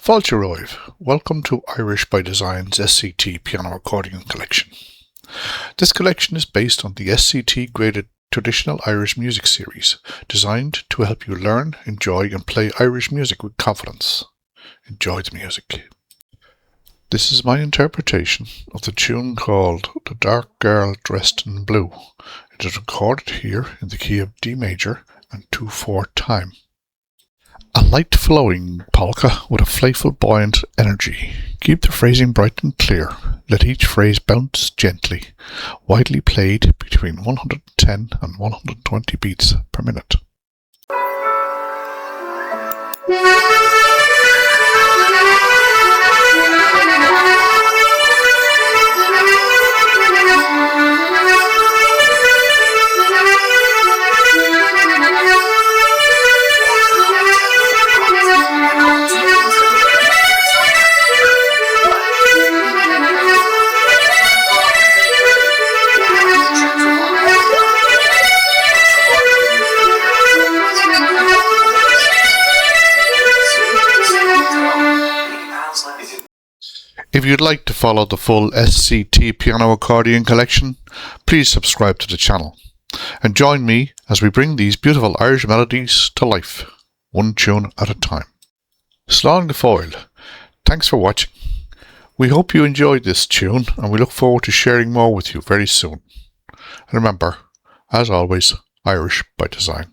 Fáilte welcome to Irish by Design's SCT piano accordion collection. This collection is based on the SCT graded traditional Irish music series, designed to help you learn, enjoy and play Irish music with confidence. Enjoy the music. This is my interpretation of the tune called The Dark Girl Dressed in Blue. It is recorded here in the key of D major and 2/4 time. A light flowing polka with a playful buoyant energy. Keep the phrasing bright and clear. Let each phrase bounce gently. Widely played between 110 and 120 beats per minute. If you'd like to follow the full SCT piano accordion collection, please subscribe to the channel and join me as we bring these beautiful Irish melodies to life, one tune at a time. Slán go fóill. Thanks for watching. We hope you enjoyed this tune and we look forward to sharing more with you very soon. And remember, as always, Irish by design.